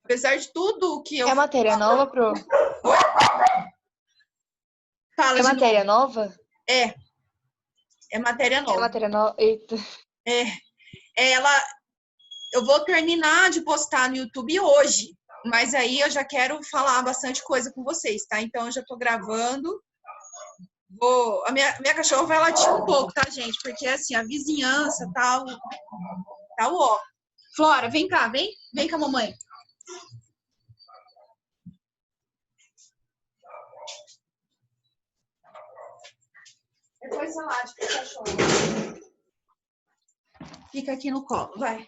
Apesar de tudo que eu É matéria nova, Pro? falo É de matéria novo, nova? é matéria É nova. matéria nova. Eita. Ela, eu vou terminar de postar no YouTube hoje, mas aí eu já quero falar bastante coisa com vocês, tá? Então eu já tô gravando. A minha cachorra vai latir um pouco, tá, gente? Porque assim, a vizinhança tá o ó. Flora, vem cá, vem com a mamãe. Depois você late pro cachorro. Fica aqui no colo, vai.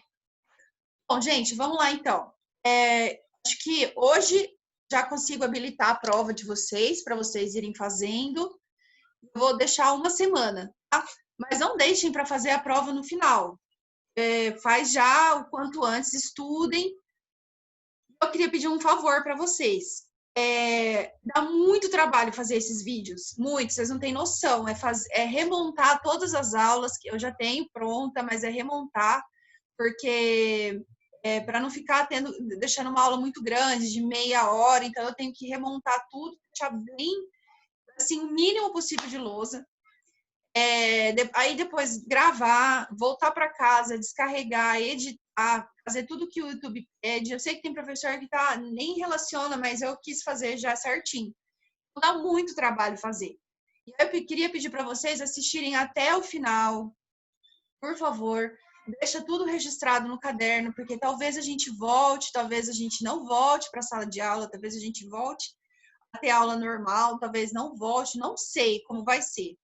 Bom, gente, vamos lá então. Acho que hoje já consigo habilitar a prova de vocês, para vocês irem fazendo. Eu vou deixar uma semana, tá? Mas não deixem para fazer a prova no final. Faz já o quanto antes, estudem. Eu queria pedir um favor para vocês. Dá muito trabalho fazer esses vídeos, muito, vocês não têm noção. É remontar todas as aulas que eu já tenho pronta, mas é remontar, porque para não ficar deixando uma aula muito grande, de meia hora, então eu tenho que remontar tudo, deixar bem, assim, o mínimo possível de lousa. Aí depois gravar, voltar para casa, descarregar, editar, fazer tudo que o YouTube pede. Eu sei que tem professor que nem relaciona, mas eu quis fazer já certinho. Dá muito trabalho fazer. E eu queria pedir para vocês assistirem até o final, por favor. Deixa tudo registrado no caderno, porque talvez a gente volte, talvez a gente não volte para a sala de aula, talvez a gente volte a ter aula normal, talvez não volte, não sei como vai ser.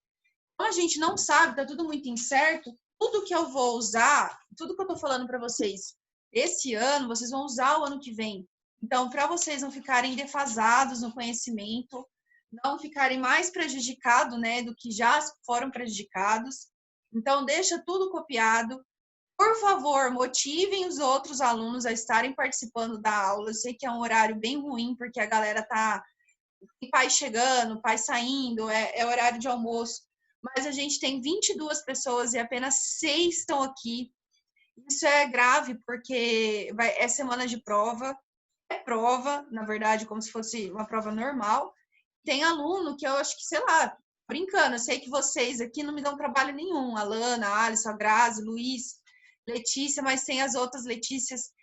Como a gente não sabe, tá tudo muito incerto, tudo que eu vou usar, tudo que eu tô falando para vocês esse ano, vocês vão usar o ano que vem. Então, para vocês não ficarem defasados no conhecimento, não ficarem mais prejudicados, né, do que já foram prejudicados. Então, deixa tudo copiado. Por favor, motivem os outros alunos a estarem participando da aula. Eu sei que é um horário bem ruim, porque a galera tem pai chegando, pai saindo, é horário de almoço. Mas a gente tem 22 pessoas e apenas 6 estão aqui. Isso é grave, porque é semana de prova. É prova, na verdade, como se fosse uma prova normal. Tem aluno que eu acho que, sei lá, brincando, eu sei que vocês aqui não me dão trabalho nenhum. A Lana, a Alisson, a Grazi, Luiz, Letícia, mas tem as outras Letícias.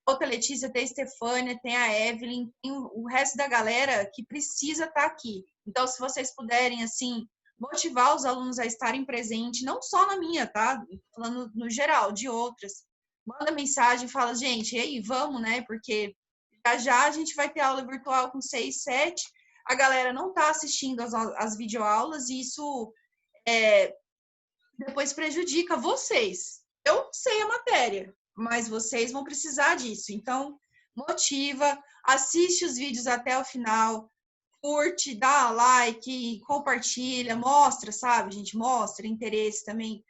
Outra Letícia, tem a Estefânia, tem a Evelyn, tem o resto da galera que precisa estar aqui. Então, se vocês puderem, assim, motivar os alunos a estarem presentes, não só na minha, tá? Falando no geral, de outras. Manda mensagem, fala, gente, e aí, vamos, né? Porque já a gente vai ter aula virtual com 6, 7. A galera não está assistindo as videoaulas e isso depois prejudica vocês. Eu sei a matéria, mas vocês vão precisar disso. Então, motiva, assiste os vídeos até o final, curte, dá like, compartilha, mostra, sabe, gente? Mostra interesse também.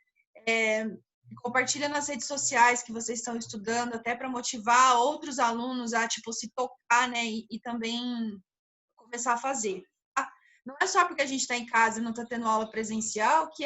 Compartilha nas redes sociais que vocês estão estudando, até para motivar outros alunos a, tipo, se tocar, né? E também começar a fazer. Não é só porque a gente está em casa e não está tendo aula presencial que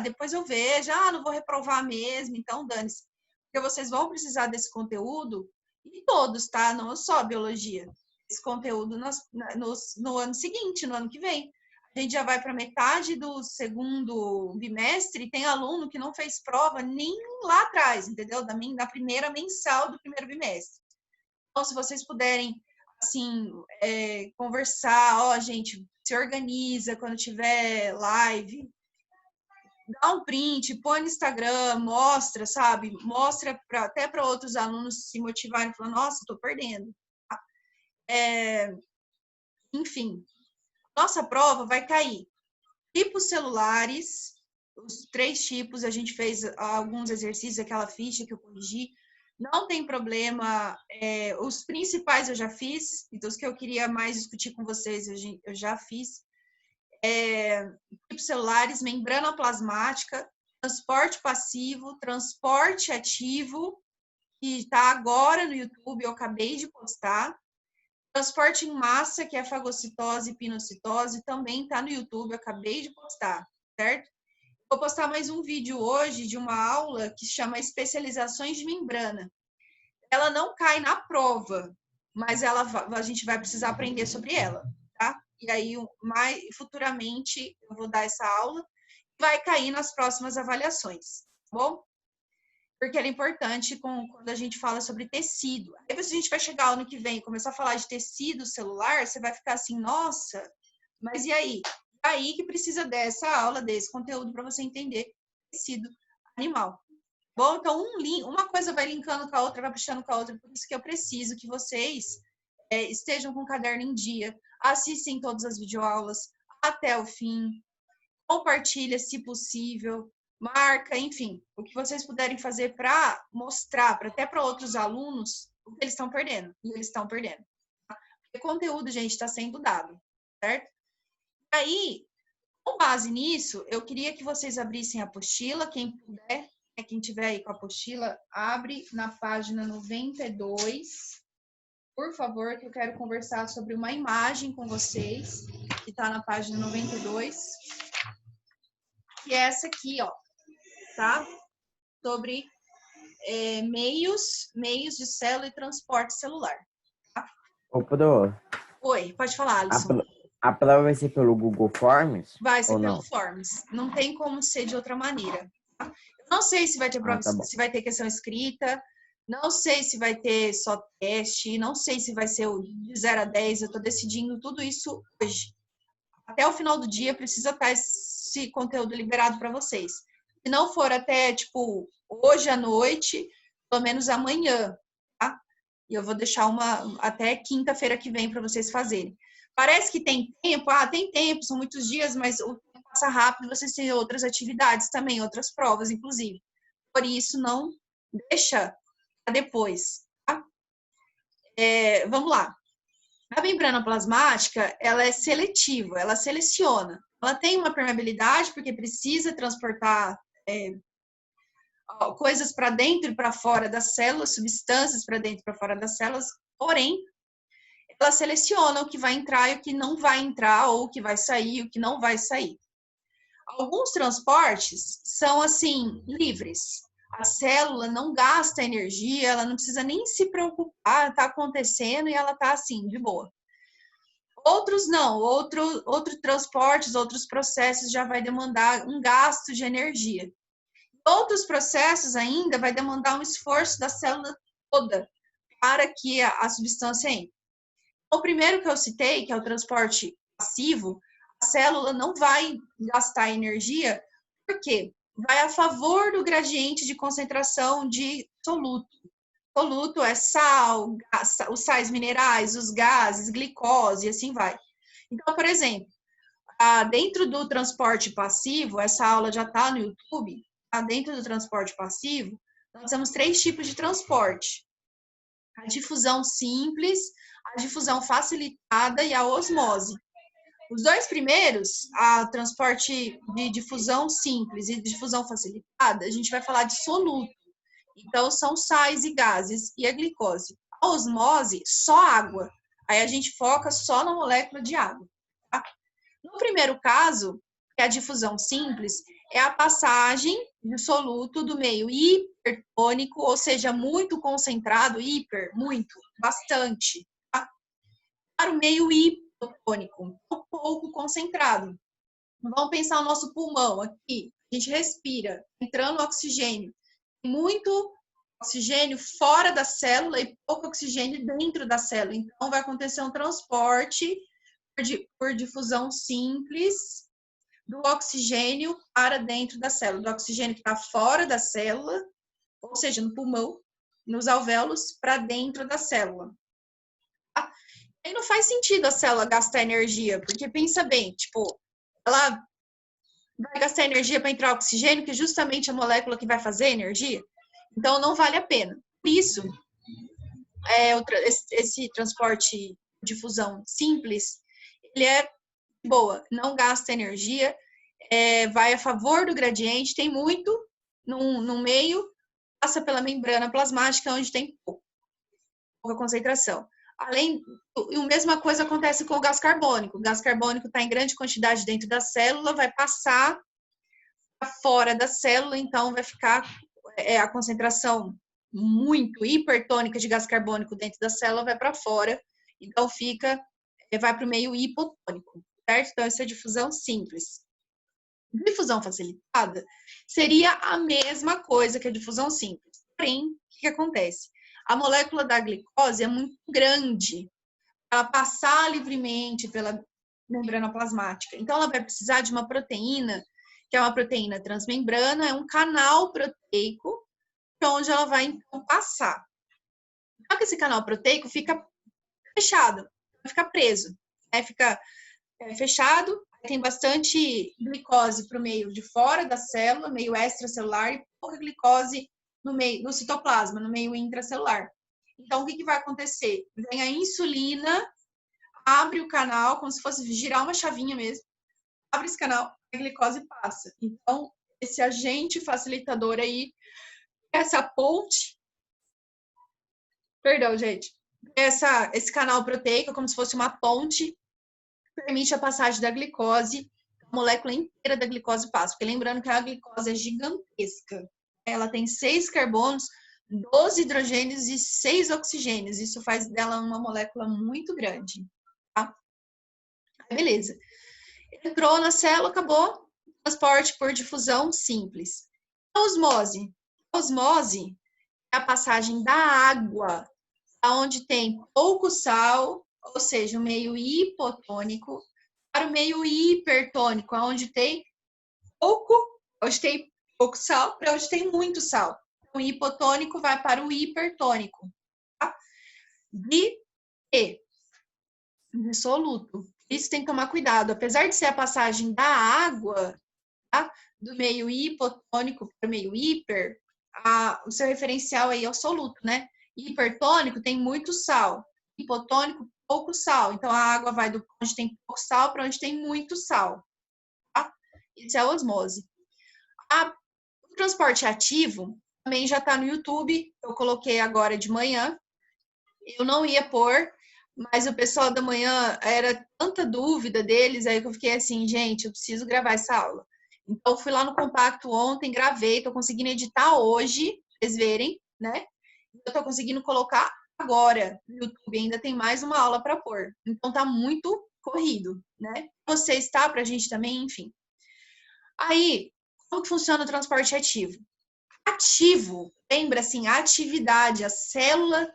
depois eu vejo, não vou reprovar mesmo, então dane-se. Porque vocês vão precisar desse conteúdo, e todos, tá? Não só biologia. Esse conteúdo no ano seguinte, no ano que vem. A gente já vai para metade do segundo bimestre e tem aluno que não fez prova nem lá atrás, entendeu? Da primeira mensal do primeiro bimestre. Então, se vocês puderem, assim, conversar, gente, se organiza quando tiver live, dá um print, põe no Instagram, mostra, sabe? Mostra até para outros alunos se motivarem, falar, nossa, estou perdendo. Enfim, nossa prova vai cair. Tipos celulares, os 3 tipos, a gente fez alguns exercícios, aquela ficha que eu corrigi, não tem problema, os principais eu já fiz, então os que eu queria mais discutir com vocês eu já fiz. Tipos celulares, membrana plasmática, transporte passivo, transporte ativo, que está agora no YouTube, eu acabei de postar. Transporte em massa, que é fagocitose e pinocitose, também está no YouTube, eu acabei de postar, certo? Vou postar mais um vídeo hoje de uma aula que se chama Especializações de Membrana. Ela não cai na prova, mas a gente vai precisar aprender sobre ela, tá? E aí, futuramente, eu vou dar essa aula, vai cair nas próximas avaliações, tá bom? Porque ela é importante quando a gente fala sobre tecido. Depois, se a gente vai chegar ano que vem e começar a falar de tecido celular, você vai ficar assim, nossa, mas e aí? É aí que precisa dessa aula, desse conteúdo, para você entender tecido animal. Bom, então uma coisa vai linkando com a outra, vai puxando com a outra, por isso que eu preciso que vocês estejam com o caderno em dia, assistem todas as videoaulas até o fim, compartilha se possível, marca, enfim, o que vocês puderem fazer para mostrar, até para outros alunos, o que eles estão perdendo, e eles estão perdendo. Tá? Porque conteúdo, gente, está sendo dado, certo? Aí, com base nisso, eu queria que vocês abrissem a apostila, quem puder, quem tiver aí com a apostila, abre na página 92, por favor, que eu quero conversar sobre uma imagem com vocês, que está na página 92, que é essa aqui, ó, tá? Sobre meios de célula e transporte celular. Tá? Ô, Pro, Oi, pode falar, Alisson. a prova vai ser pelo Google Forms? Vai ser ou pelo não? Forms. Não tem como ser de outra maneira. Tá? Eu não sei se vai ter prova, se vai ter questão escrita, não sei se vai ter só teste, não sei se vai ser de 0 a 10, eu estou decidindo tudo isso hoje. Até o final do dia precisa estar esse conteúdo liberado para vocês. Se não for até, tipo, hoje à noite, pelo menos amanhã, tá? E eu vou deixar até quinta-feira que vem para vocês fazerem. Parece que tem tempo, tem tempo, são muitos dias, mas o tempo passa rápido, vocês têm outras atividades também, outras provas, inclusive. Por isso, não deixa para depois, tá? Vamos lá. A membrana plasmática, ela é seletiva, ela seleciona. Ela tem uma permeabilidade, porque precisa transportar coisas para dentro e para fora das células, substâncias para dentro e para fora das células, porém, ela seleciona o que vai entrar e o que não vai entrar, ou o que vai sair e o que não vai sair. Alguns transportes são, assim, livres. A célula não gasta energia, ela não precisa nem se preocupar, está acontecendo e ela está, assim, de boa. Outros não, outros transportes, outros processos já vai demandar um gasto de energia. Outros processos ainda vai demandar um esforço da célula toda para que a substância entre. O primeiro que eu citei, que é o transporte passivo, a célula não vai gastar energia, porque vai a favor do gradiente de concentração de soluto. Soluto é sal, os sais minerais, os gases, glicose, e assim vai. Então, por exemplo, dentro do transporte passivo, essa aula já está no YouTube, dentro do transporte passivo, nós temos 3 tipos de transporte. A difusão simples, a difusão facilitada e a osmose. Os 2 primeiros, a transporte de difusão simples e difusão facilitada, a gente vai falar de soluto. Então, são sais e gases e a glicose. A osmose, só água. Aí a gente foca só na molécula de água. Tá? No primeiro caso, que é a difusão simples, é a passagem do soluto do meio hipertônico, ou seja, muito concentrado, muito, bastante, tá? Para o meio hipotônico, um pouco concentrado. Vamos pensar o nosso pulmão aqui. A gente respira, entrando oxigênio. Muito oxigênio fora da célula e pouco oxigênio dentro da célula. Então, vai acontecer um transporte por difusão simples do oxigênio para dentro da célula, do oxigênio que está fora da célula, ou seja, no pulmão, nos alvéolos, para dentro da célula. Tá? E não faz sentido a célula gastar energia, porque pensa bem, tipo, ela vai gastar energia para entrar oxigênio, que é justamente a molécula que vai fazer energia, então não vale a pena. Por isso, esse transporte de difusão simples, ele é boa, não gasta energia, vai a favor do gradiente, tem muito no meio, passa pela membrana plasmática, onde tem pouca concentração. E a mesma coisa acontece com o gás carbônico. O gás carbônico está em grande quantidade dentro da célula, vai passar fora da célula, então vai ficar a concentração muito hipertônica de gás carbônico dentro da célula vai para fora, então vai para o meio hipotônico, certo? Então, isso é difusão simples. Difusão facilitada seria a mesma coisa que a difusão simples. Porém, o que acontece? A molécula da glicose é muito grande para passar livremente pela membrana plasmática. Então, ela vai precisar de uma proteína, que é uma proteína transmembrana, é um canal proteico, onde ela vai, então, passar. Só que esse canal proteico fica fechado, vai ficar preso, né? Fica fechado, tem bastante glicose para o meio de fora da célula, meio extracelular, e pouca glicose no citoplasma, no meio intracelular. Então, o que vai acontecer? Vem a insulina, abre o canal, como se fosse girar uma chavinha mesmo, abre esse canal, a glicose passa. Então, esse agente facilitador aí, essa ponte, perdão, gente, esse canal proteico, como se fosse uma ponte, permite a passagem da glicose, a molécula inteira da glicose passa. Porque lembrando que a glicose é gigantesca. Ela tem 6 carbonos, 12 hidrogênios e 6 oxigênios. Isso faz dela uma molécula muito grande. Tá? Beleza. Entrou na célula, acabou. Transporte por difusão simples. Osmose. Osmose é a passagem da água, onde tem pouco sal, ou seja, o meio hipotônico, para o meio hipertônico, onde tem pouco sal, para onde tem muito sal. Então, o hipotônico vai para o hipertônico. Tá? De dissoluto. Isso tem que tomar cuidado. Apesar de ser a passagem da água, tá? Do meio hipotônico para o meio hiper, o seu referencial aí é o soluto, né? Hipertônico tem muito sal, hipotônico pouco sal. Então, a água vai do onde tem pouco sal para onde tem muito sal. Tá? Isso é a osmose. O transporte ativo também já está no YouTube. Eu coloquei agora de manhã. Eu não ia pôr, mas o pessoal da manhã era tanta dúvida deles, aí que eu fiquei assim, gente, eu preciso gravar essa aula. Então, eu fui lá no Compacto ontem, gravei, tô conseguindo editar hoje, pra vocês verem, né? Eu tô conseguindo colocar agora no YouTube, ainda tem mais uma aula para pôr. Então, tá muito corrido, né? Você está pra gente também, enfim. Aí, como que funciona o transporte ativo? Ativo, lembra assim, a atividade, a célula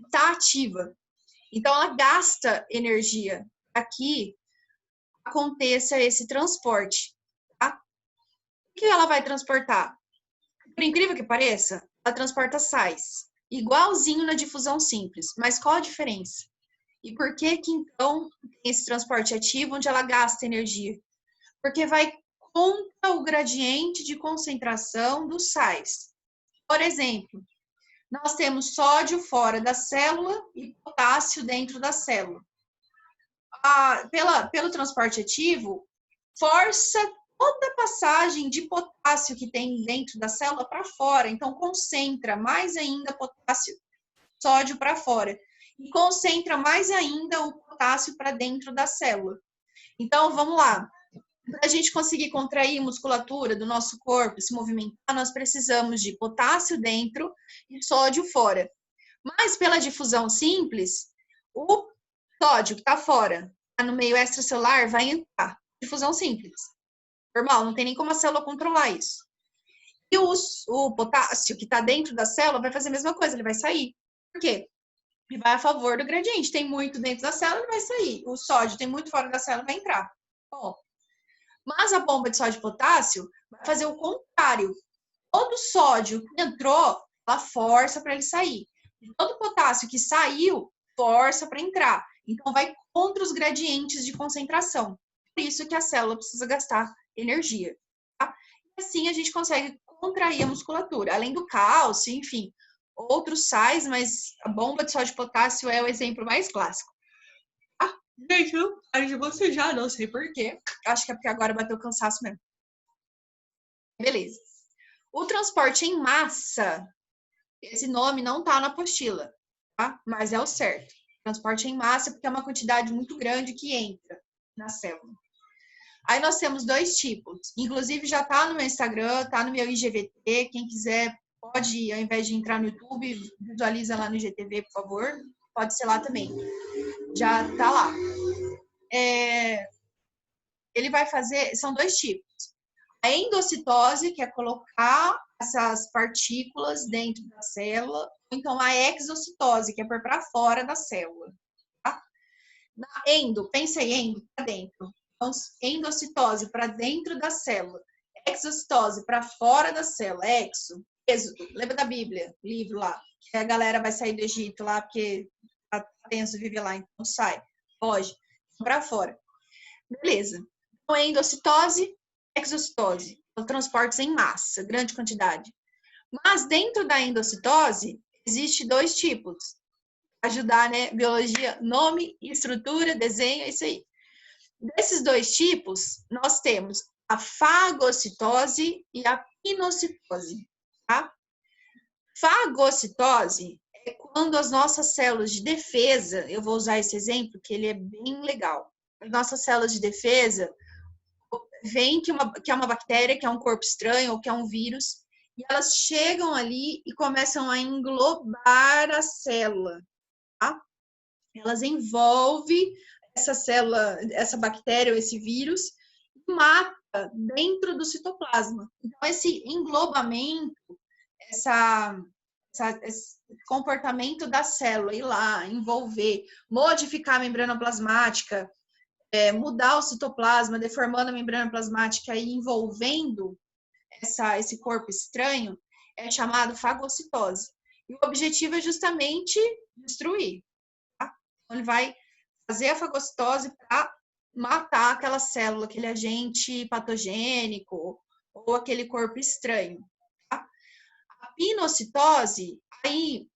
está ativa. Então, ela gasta energia para que aconteça esse transporte. Tá? O que ela vai transportar? Por incrível que pareça, ela transporta sais, igualzinho na difusão simples. Mas qual a diferença? E por que que, então, tem esse transporte ativo onde ela gasta energia? Porque vai contra o gradiente de concentração dos sais. Por exemplo, nós temos sódio fora da célula e potássio dentro da célula. Pelo transporte ativo, força toda a passagem de potássio que tem dentro da célula para fora. Então, concentra mais ainda potássio, sódio para fora. E concentra mais ainda o potássio para dentro da célula. Então, vamos lá. Para a gente conseguir contrair a musculatura do nosso corpo, se movimentar, nós precisamos de potássio dentro e sódio fora. Mas pela difusão simples, o sódio que está fora, tá no meio extracelular, vai entrar. Difusão simples. Normal, não tem nem como a célula controlar isso. E o potássio que está dentro da célula vai fazer a mesma coisa, ele vai sair. Por quê? Ele vai a favor do gradiente. Tem muito dentro da célula, ele vai sair. O sódio tem muito fora da célula, vai entrar. Bom, mas a bomba de sódio e potássio vai fazer o contrário. Todo sódio que entrou, ela força para ele sair. E todo potássio que saiu, força para entrar. Então, vai contra os gradientes de concentração. Por isso que a célula precisa gastar energia. Tá? E assim a gente consegue contrair a musculatura. Além do cálcio, enfim, outros sais, mas a bomba de sódio e potássio é o exemplo mais clássico. Gente, eu paro de bocejar, não sei porquê. Acho que é porque agora bateu cansaço mesmo. Beleza. O transporte em massa, esse nome não tá na apostila, tá? Mas é o certo. Transporte em massa, porque é uma quantidade muito grande que entra na célula. Aí nós temos 2 tipos. Inclusive, já tá no meu Instagram, tá no meu IGVT. Quem quiser pode, ao invés de entrar no YouTube, visualiza lá no IGTV, por favor. Pode ser lá também. Já tá lá. Ele vai fazer, são 2 tipos. A endocitose, que é colocar essas partículas dentro da célula, ou então a exocitose, que é pôr para fora da célula. Tá? Na endo, pensa em endo, para dentro. Então, endocitose para dentro da célula. Exocitose para fora da célula. Exo, êxodo. Lembra da Bíblia, livro lá, que a galera vai sair do Egito lá, porque tá tenso viver lá, então sai, foge, para fora. Beleza. Então, endocitose, exocitose, são transportes em massa, grande quantidade. Mas dentro da endocitose, existe 2 tipos. Ajudar, né? Biologia, nome, estrutura, desenho, é isso aí. Desses 2 tipos, nós temos a fagocitose e a pinocitose, tá? Fagocitose é quando as nossas células de defesa, eu vou usar esse exemplo, que ele é bem legal. As nossas células de defesa veem que é uma bactéria, que é um corpo estranho, ou que é um vírus, e elas chegam ali e começam a englobar a célula, tá? Elas envolvem essa célula, essa bactéria ou esse vírus, e mata dentro do citoplasma. Então, esse englobamento, esse comportamento da célula, ir lá, envolver, modificar a membrana plasmática, mudar o citoplasma, deformando a membrana plasmática e envolvendo esse corpo estranho, é chamado fagocitose. E o objetivo é justamente destruir. Tá? Então, ele vai fazer a fagocitose para matar aquela célula, aquele agente patogênico ou aquele corpo estranho. Tá? A pinocitose, aí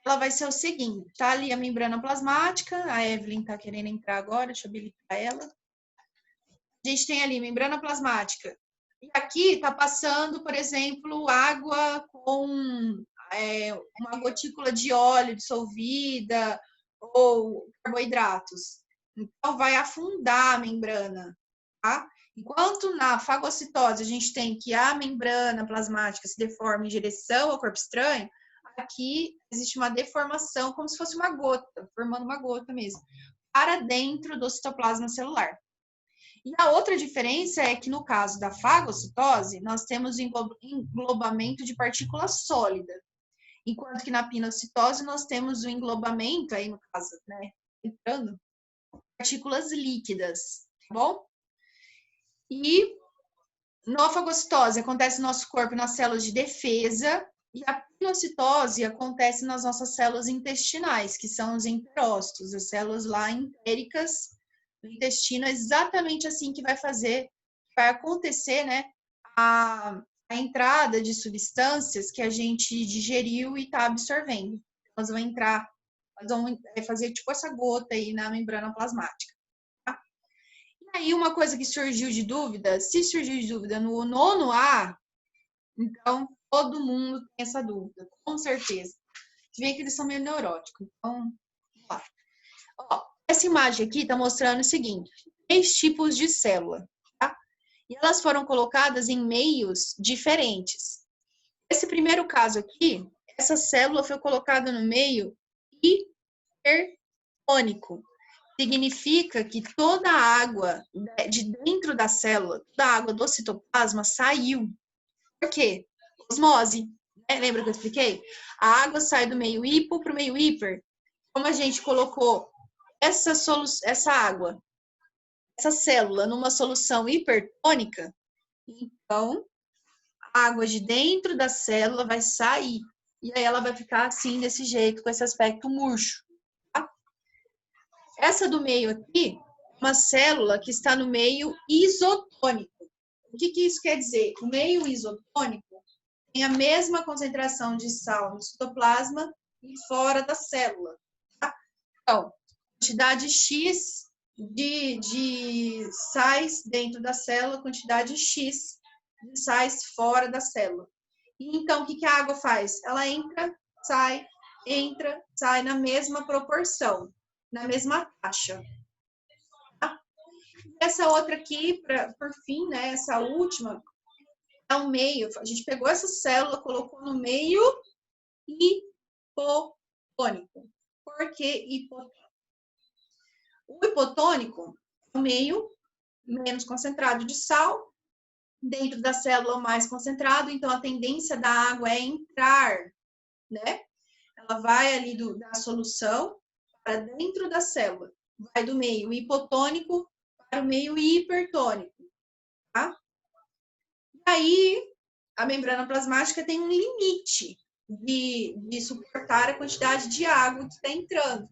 ela vai ser o seguinte, tá ali a membrana plasmática, a Evelyn tá querendo entrar agora, deixa eu habilitar ela. A gente tem ali membrana plasmática. E aqui tá passando, por exemplo, água com uma gotícula de óleo dissolvida ou carboidratos. Então, vai afundar a membrana, tá? Enquanto na fagocitose a gente tem que a membrana plasmática se deforma em direção ao corpo estranho, aqui existe uma deformação, como se fosse uma gota, formando uma gota mesmo, para dentro do citoplasma celular. E a outra diferença é que no caso da fagocitose, nós temos englobamento de partículas sólidas, enquanto que na pinocitose nós temos o englobamento, aí no caso, né, entrando, partículas líquidas, tá bom? E na fagocitose acontece no nosso corpo nas células de defesa, e a pinocitose acontece nas nossas células intestinais, que são os enterócitos, as células lá entéricas do intestino, é exatamente assim que vai acontecer, né, a entrada de substâncias que a gente digeriu e está absorvendo. Elas vão entrar, elas vão fazer tipo essa gota aí na membrana plasmática. Tá? E aí uma coisa que surgiu de dúvida, se surgiu de dúvida no 9º A, então todo mundo tem essa dúvida, com certeza. Se vê que eles são meio neuróticos, então, ó. Ó, essa imagem aqui está mostrando o seguinte, 3 tipos de célula, tá? E elas foram colocadas em meios diferentes. Esse primeiro caso aqui, essa célula foi colocada no meio hipertônico. Significa que toda a água de dentro da célula, toda a água do citoplasma saiu. Por quê? Osmose. Né? Lembra que eu expliquei? A água sai do meio hipo para o meio hiper. Como a gente colocou essa água, essa célula numa solução hipertônica, então a água de dentro da célula vai sair. E aí ela vai ficar assim, desse jeito, com esse aspecto murcho. Tá? Essa do meio aqui, uma célula que está no meio isotônico. O que isso quer dizer? O meio isotônico tem a mesma concentração de sal no citoplasma e fora da célula. Tá? Então, quantidade X de sais dentro da célula, quantidade X de sais fora da célula. E então, o que a água faz? Ela entra, sai na mesma proporção, na mesma taxa. Tá? Essa outra aqui, por fim, né, essa última, ao meio, a gente pegou essa célula, colocou no meio hipotônico. Por que hipotônico? O hipotônico é o meio menos concentrado de sal, dentro da célula mais concentrado, então a tendência da água é entrar, né? Ela vai ali da solução para dentro da célula, vai do meio hipotônico para o meio hipertônico, tá? E aí, a membrana plasmática tem um limite de suportar a quantidade de água que está entrando.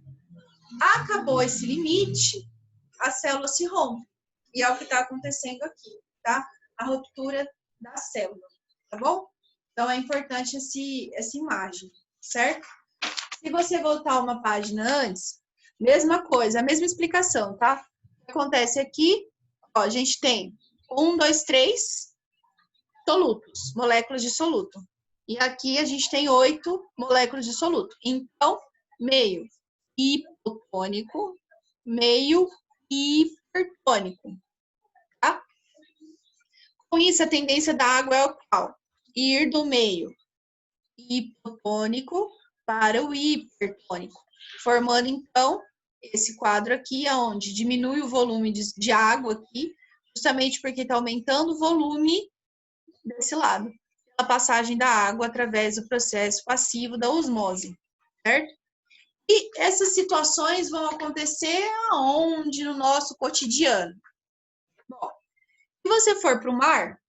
Acabou esse limite, a célula se rompe. E é o que está acontecendo aqui, tá? A ruptura da célula, tá bom? Então, é importante essa imagem, certo? Se você voltar uma página antes, mesma coisa, a mesma explicação, tá? O que acontece aqui, ó, a gente tem 1, 2, 3 solutos, moléculas de soluto. E aqui a gente tem 8 moléculas de soluto. Então, meio hipotônico, meio hipertônico, tá? Com isso, a tendência da água é o qual? Ir do meio hipotônico para o hipertônico, formando, então, esse quadro aqui, onde diminui o volume de água aqui, justamente porque está aumentando o volume desse lado, pela passagem da água através do processo passivo da osmose, certo? E essas situações vão acontecer aonde no nosso cotidiano? Bom, se você for para o mar,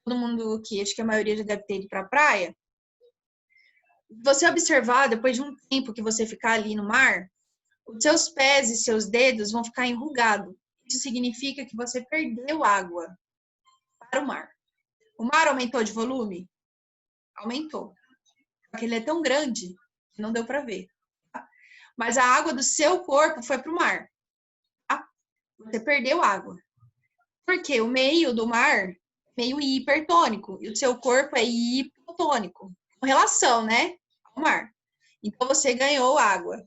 todo mundo aqui, acho que a maioria já deve ter ido para a praia, você observar, depois de um tempo que você ficar ali no mar, os seus pés e seus dedos vão ficar enrugados. Isso significa que você perdeu água para o mar. O mar aumentou de volume? Aumentou. Porque ele é tão grande que não deu para ver. Tá? Mas a água do seu corpo foi para o mar. Tá? Você perdeu água. Porque o meio do mar é meio hipertônico e o seu corpo é hipotônico. Com relação, né? Ao mar. Então você ganhou água.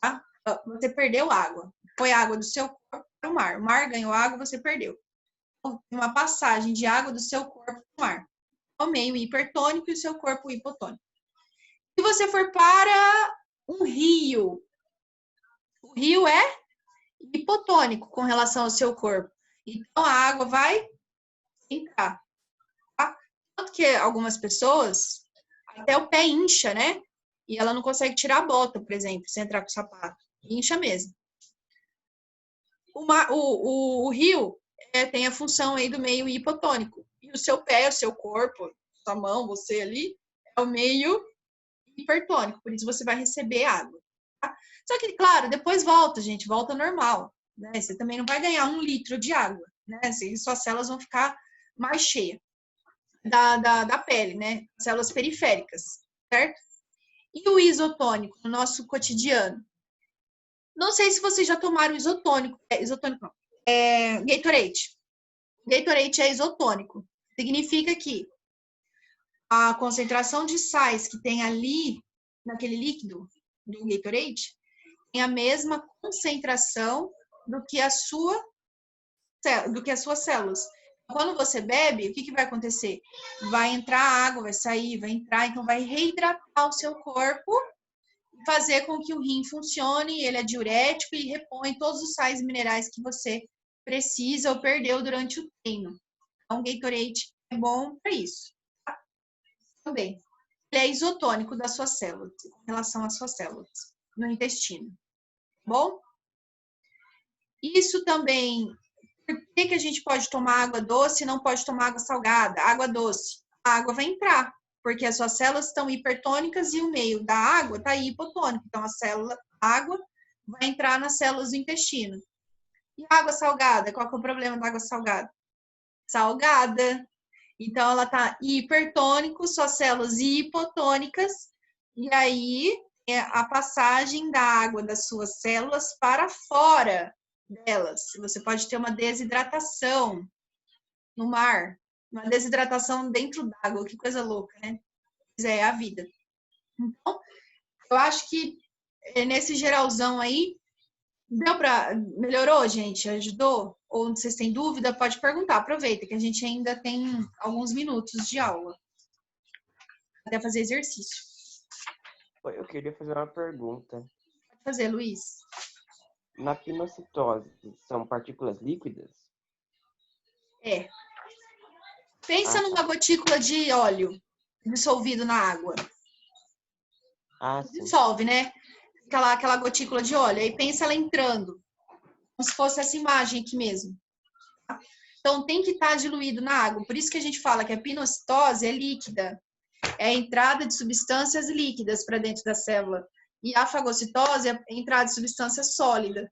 Tá? Você perdeu água. Foi água do seu corpo para o mar. O mar ganhou água, você perdeu. Então, tem uma passagem de água do seu corpo para o mar. O meio hipertônico e o seu corpo hipotônico. Se você for para um rio, o rio é hipotônico com relação ao seu corpo. Então, a água vai entrar. Tá? Tanto que algumas pessoas, até o pé incha, né? E ela não consegue tirar a bota, por exemplo, se entrar com o sapato. Incha mesmo. O rio tem a função aí do meio hipotônico. E o seu pé, o seu corpo, sua mão, você ali, é o meio hipertônico. Por isso você vai receber água. Tá? Só que, claro, depois volta, gente. Volta normal. Né? Você também não vai ganhar 1 litro de água. Né? Assim, suas células vão ficar mais cheias da pele, né? Células periféricas, certo? E o isotônico no nosso cotidiano? Não sei se vocês já tomaram isotônico. Isotônico não. Gatorade. Gatorade é isotônico. Significa que a concentração de sais que tem ali, naquele líquido do Gatorade, tem a mesma concentração do que as suas células. Quando você bebe, o que vai acontecer? Vai entrar água, vai sair, vai entrar, então vai reidratar o seu corpo, fazer com que o rim funcione, ele é diurético e repõe todos os sais e minerais que você precisa ou perdeu durante o treino. Então, o Gatorade é bom para isso. Tá? Também, ele é isotônico das suas células, em relação às suas células no intestino. Bom? Isso também, por que a gente pode tomar água doce e não pode tomar água salgada? Água doce, a água vai entrar, porque as suas células estão hipertônicas e o meio da água está hipotônico. Então, a água vai entrar nas células do intestino. E a água salgada? Qual que é o problema da água salgada? Salgada. Então, ela está hipertônico, suas células hipotônicas, e aí é a passagem da água das suas células para fora delas. Você pode ter uma desidratação no mar, uma desidratação dentro d'água, que coisa louca, né? Mas é a vida. Então, eu acho que nesse geralzão aí, Deu para... Melhorou, gente? Ajudou? Ou vocês têm dúvida? Pode perguntar. Aproveita que a gente ainda tem alguns minutos de aula. Até fazer exercício. Oi, eu queria fazer uma pergunta. Pode fazer, Luiz. Na pinocitose, são partículas líquidas? É. Pensa numa gotícula de óleo dissolvido na água. Sim. Dissolve, né? Aquela gotícula de óleo. Aí pensa ela entrando. Como se fosse essa imagem aqui mesmo. Então, tem que estar diluído na água. Por isso que a gente fala que a pinocitose é líquida. É a entrada de substâncias líquidas para dentro da célula. E a fagocitose é a entrada de substância sólida.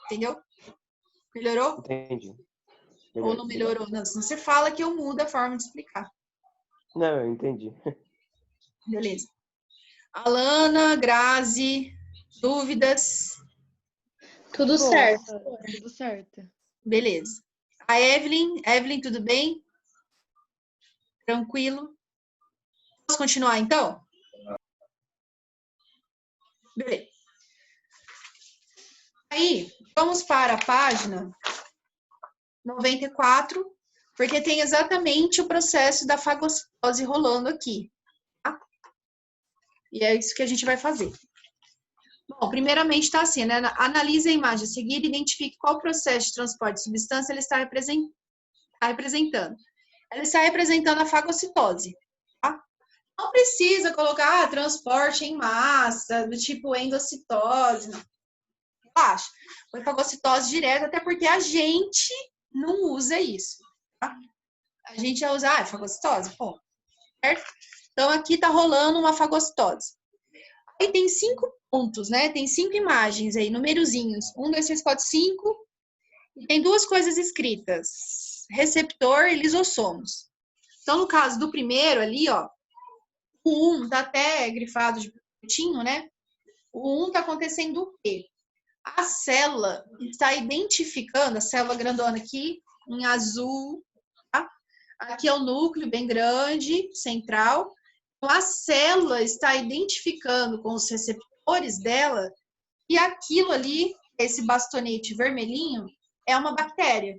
Entendeu? Melhorou? Entendi. Ou não melhorou? Não, se você fala que eu mudo a forma de explicar. Não, eu entendi. Beleza. Alana, Grazi, dúvidas? Tudo certo. Tudo certo. Beleza. A Evelyn, tudo bem? Tranquilo? Posso continuar, então? Beleza. Aí, vamos para a página 94, porque tem exatamente o processo da fagocitose rolando aqui. Tá? E é isso que a gente vai fazer. Bom, primeiramente está assim, né? Analise a imagem a seguir e identifique qual processo de transporte de substância ele está representando. Ela está representando a fagocitose. Tá? Não precisa colocar transporte em massa, do tipo endocitose. Não. Relaxa. Foi fagocitose direta, até porque a gente não usa isso. Tá? A gente ia usar, fagocitose, pô. Certo? Então, aqui está rolando uma fagocitose. Aí tem 5 pontos, né? Tem 5 imagens aí, numerozinhos. 1, 2, 3, 4, 5. E tem 2 coisas escritas. Receptor e lisossomos. Então, no caso do primeiro ali, ó, o 1 tá até grifado de pontinho, né? O 1 tá acontecendo o quê? A célula está identificando, a célula grandona aqui, em azul, tá? Aqui é o núcleo bem grande, central. Então, a célula está identificando com os receptores dela e aquilo ali, esse bastonete vermelhinho, é uma bactéria.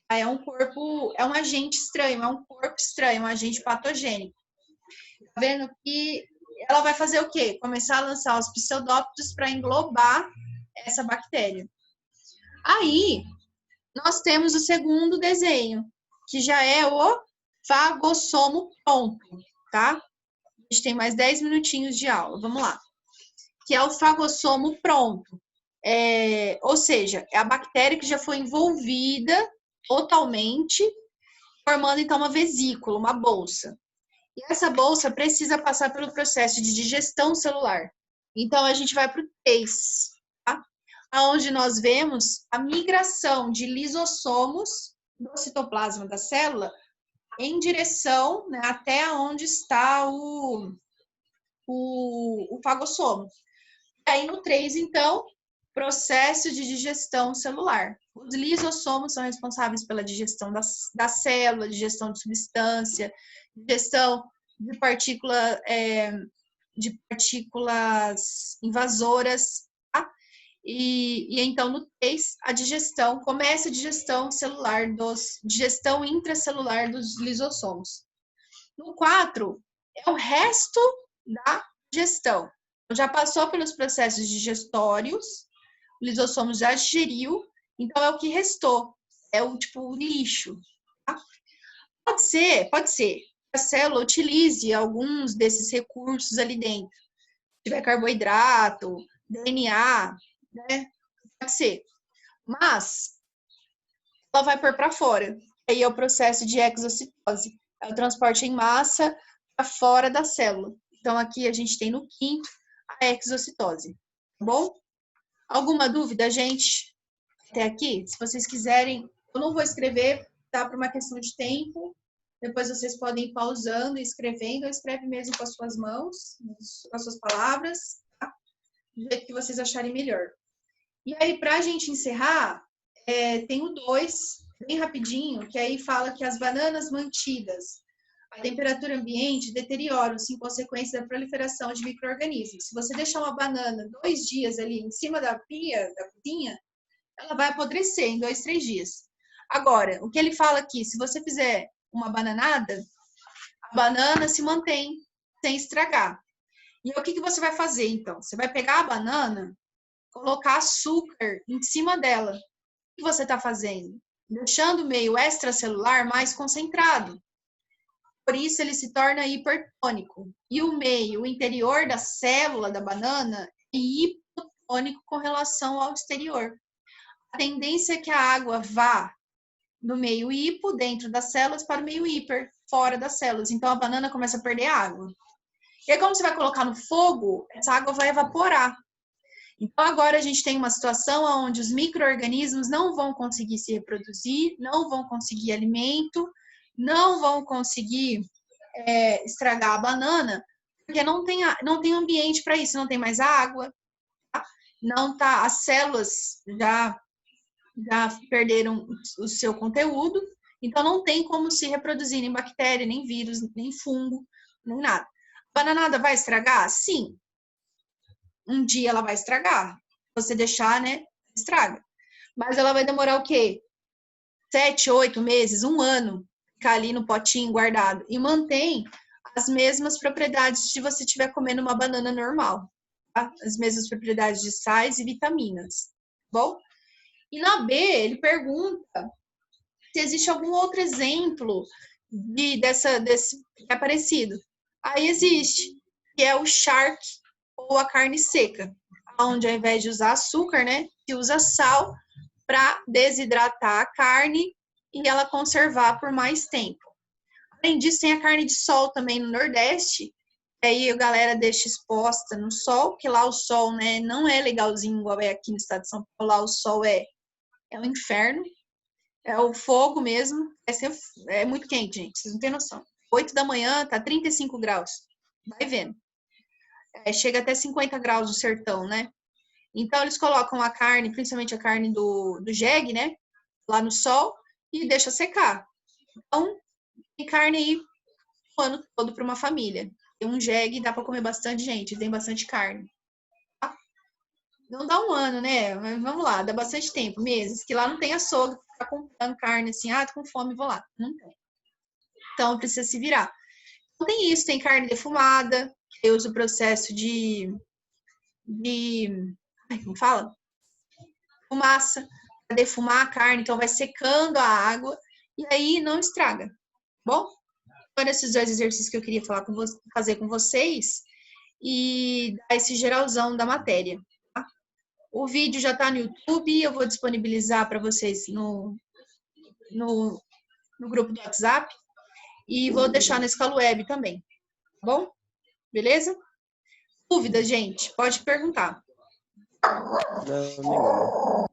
É um corpo, é um agente estranho, é um corpo estranho, um agente patogênico. Tá vendo que ela vai fazer o quê? Começar a lançar os pseudófitos para englobar essa bactéria. Aí, nós temos o segundo desenho, que já é o fagossomo pronto, tá? A gente tem mais 10 minutinhos de aula, vamos lá. Que é o fagossomo pronto. Ou seja, é a bactéria que já foi envolvida totalmente, formando então uma vesícula, uma bolsa. E essa bolsa precisa passar pelo processo de digestão celular. Então, a gente vai para o 3, tá? Onde nós vemos a migração de lisossomos do citoplasma da célula em direção, né, até onde está o fagossomo. E aí, no 3, então, processo de digestão celular. Os lisossomos são responsáveis pela digestão da célula, digestão de substância, digestão de partículas invasoras, tá? E então, no 3, começa a digestão celular, digestão intracelular dos lisossomos. No 4, é o resto da digestão. Já passou pelos processos digestórios, o lisossomo já digeriu, então é o que restou, é o lixo. Tá? Pode ser que a célula utilize alguns desses recursos ali dentro. Se tiver carboidrato, DNA, né? Pode ser. Mas ela vai pôr para fora. Aí é o processo de exocitose. É o transporte em massa para fora da célula. Então, aqui a gente tem no 5º a exocitose. Tá bom? Alguma dúvida, gente? Até aqui? Se vocês quiserem, eu não vou escrever, tá? Por uma questão de tempo. Depois vocês podem ir pausando e escrevendo, ou escreve mesmo com as suas mãos, com as suas palavras, tá? Do jeito que vocês acharem melhor. E aí, para a gente encerrar, tem o 2, bem rapidinho, que aí fala que as bananas mantidas a temperatura ambiente deterioram-se em consequência da proliferação de micro-organismos. Se você deixar uma banana 2 dias ali em cima da pia, da cozinha, ela vai apodrecer em 2, 3 dias. Agora, o que ele fala aqui, se você fizer uma bananada, a banana se mantém sem estragar. E o que você vai fazer, então? Você vai pegar a banana, colocar açúcar em cima dela. O que você está fazendo? Deixando o meio extracelular mais concentrado. Por isso, ele se torna hipertônico. E o meio, o interior da célula da banana, é hipotônico com relação ao exterior. A tendência é que a água vá do meio hipo, dentro das células, para o meio hiper, fora das células. Então, a banana começa a perder água. E aí, como você vai colocar no fogo, essa água vai evaporar. Então, agora a gente tem uma situação onde os micro-organismos não vão conseguir se reproduzir, não vão conseguir alimento, não vão conseguir estragar a banana, porque não tem ambiente para isso, não tem mais água, tá? Não tá, as células já perderam o seu conteúdo, então não tem como se reproduzir nem bactéria, nem vírus, nem fungo, nem nada. A bananada vai estragar? Sim. Um dia ela vai estragar. Se você deixar, né, estraga. Mas ela vai demorar o quê? 7, 8 meses, 1 ano, ficar ali no potinho guardado. E mantém as mesmas propriedades de você estiver comendo uma banana normal. Tá? As mesmas propriedades de sais e vitaminas. Bom? E na B, ele pergunta se existe algum outro exemplo desse que é parecido. Aí existe, que é o charque ou a carne seca, onde ao invés de usar açúcar, né, se usa sal para desidratar a carne e ela conservar por mais tempo. Além disso, tem a carne de sol também no Nordeste, que aí a galera deixa exposta no sol, que lá o sol, né, não é legalzinho igual é aqui no estado de São Paulo, lá o sol é um inferno, é o fogo mesmo, é muito quente, gente, vocês não têm noção. 8 da manhã, tá 35 graus, vai vendo. Chega até 50 graus no sertão, né? Então, eles colocam a carne, principalmente a carne do jegue, né? Lá no sol e deixa secar. Então, tem carne aí o ano todo para uma família. Tem um jegue, dá para comer bastante gente, tem bastante carne. Tá? Não dá um ano, né? Mas vamos lá, dá bastante tempo, meses, que lá não tem açougue, tá comprando carne assim, tô com fome, vou lá. Não tem. Então, precisa se virar. Então, tem isso, tem carne defumada, que usa o processo de como fala? Fumaça, para defumar a carne, então vai secando a água e aí não estraga. Bom? Foram esses 2 exercícios que eu queria fazer com vocês e dar esse geralzão da matéria. Tá? O vídeo já está no YouTube, eu vou disponibilizar para vocês no grupo do WhatsApp e vou deixar na escola web também. Tá bom? Beleza? Dúvida, gente? Pode perguntar. Não, nenhuma.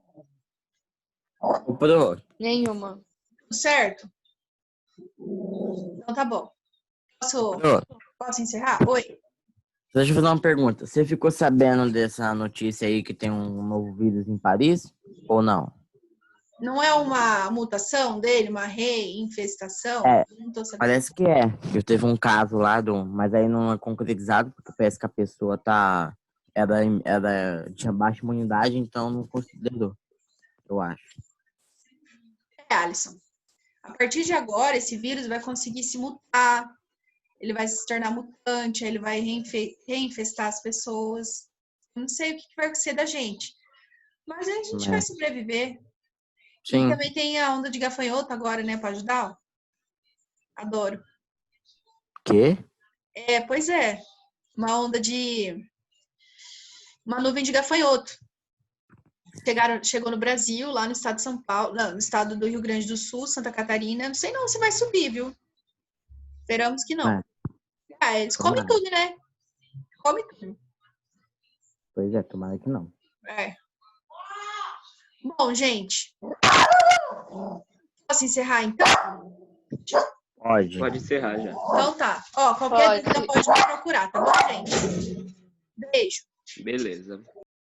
Pro, Nenhuma. Tudo certo? Então tá bom. Posso encerrar? Oi. deixa eu fazer uma pergunta. Você ficou sabendo dessa notícia aí que tem um novo vírus em Paris? Ou não? Não é uma mutação dele, uma reinfestação? É, Não tô sabendo. parece que é. Que teve um caso lá, mas aí não é concretizado, porque parece que a pessoa tinha baixa imunidade, então não considerou, eu acho. Alisson. A partir de agora, esse vírus vai conseguir se mutar, ele vai se tornar mutante, ele vai reinfestar as pessoas. Eu não sei o que vai acontecer da gente, mas a gente vai sobreviver. Sim. E também tem a onda de gafanhoto agora, né, para ajudar. Adoro. Quê? Pois é. Uma nuvem de gafanhoto. Chegou no Brasil, lá no estado de São Paulo, não, no estado do Rio Grande do Sul, Santa Catarina. Não sei não se vai subir, viu? Esperamos que não. Eles comem tudo, né? Comem tudo. Pois é, tomara que não. Bom, gente. Posso encerrar, então? Pode. Pode encerrar já. Então tá. Qualquer dúvida pode me procurar, tá bom, gente? Beijo. Beleza.